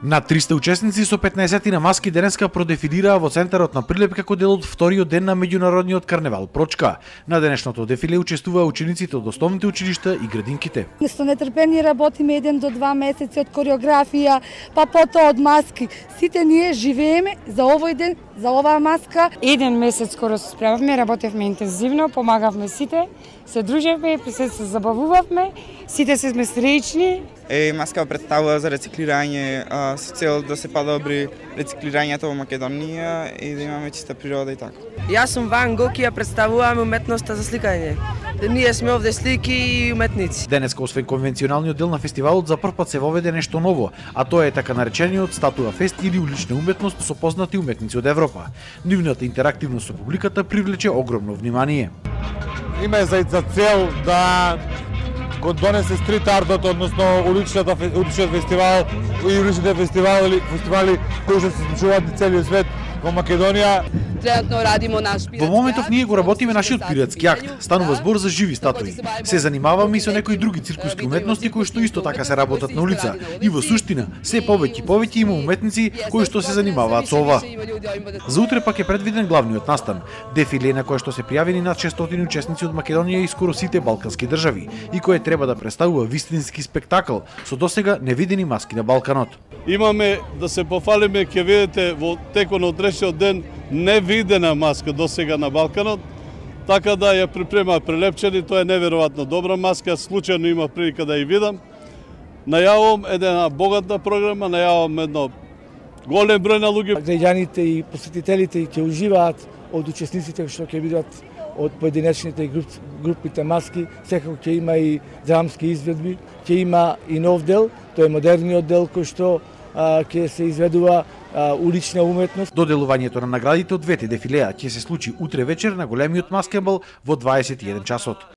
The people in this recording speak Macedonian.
На 300 учесници со 15 на маски денеска продефилираа во центарот на Прилеп како дел од вториот ден на меѓународниот карневал Прочка. На денешното дефиле учествуваа учениците од основните училишта и градинките. Со нетрпение работиме 1 до 2 месеци од кореографија, па потоа од маски. Сите ние живееме за овој ден, за оваа маска. 1 месец скоро се справивме, работевме интензивно, помагавме сите, се дружевме, се забавувавме, сите се сме среќни. Маска представува за рециклирање со цел да се подобри рециклирањето во Македонија и да имаме чиста природа и така. Јас сум Ван Гок и ја представувам уметноста за сликање. Ние сме овде слики и уметници. Денеска, освен конвенционалниот дел на фестивалот, за прв пат се воведе нешто ново, а тоа е така наречениот статуа фест или улична уметност со познати уметници од Европа. Нивната интерактивност со публиката привлече огромно внимание. Има за цел да го донесе стрит артот, односно уличниот фестивал и уличните фестивали кои што се случуваат на целиот свет во Македонија. Тренутно радимо наш пиратски. Во моментов ние го работиме нашиот пиратски акт. Станува збор за живи статуи. Се занимаваме и со некои други циркуски уметности кои што исто така се работат на улица. И во суштина, се повеќе има уметници кои што се занимаваат со ова. За утре пак е предвиден главниот настан. Дефиле на кое што се пријавени над 600 учесници од Македонија и скоро сите балкански држави и кое треба да представува вистински спектакл со досега невидени маски на Балканот. Имаме да се пофалиме, ќе видите во текот на утрешниот ден невидена маска досега на Балканот, така да ја припрема Прилепчани, тоа е неверојатно добра маска, случајно имав прилика да ја видам. Најавувам една богата програма, најавувам едно голем број на луѓе. Граѓаните и посетителите ќе уживаат од учесниците што ќе бидат од поединечните групите маски, секако ќе има и драмски изведби, ќе има и нов дел, тоа е модерниот дел кој што ќе се изведува улична уметност. Доделувањето на наградите од двете дефилеа ќе се случи утре вечер на големиот маскенбал во 21 часот.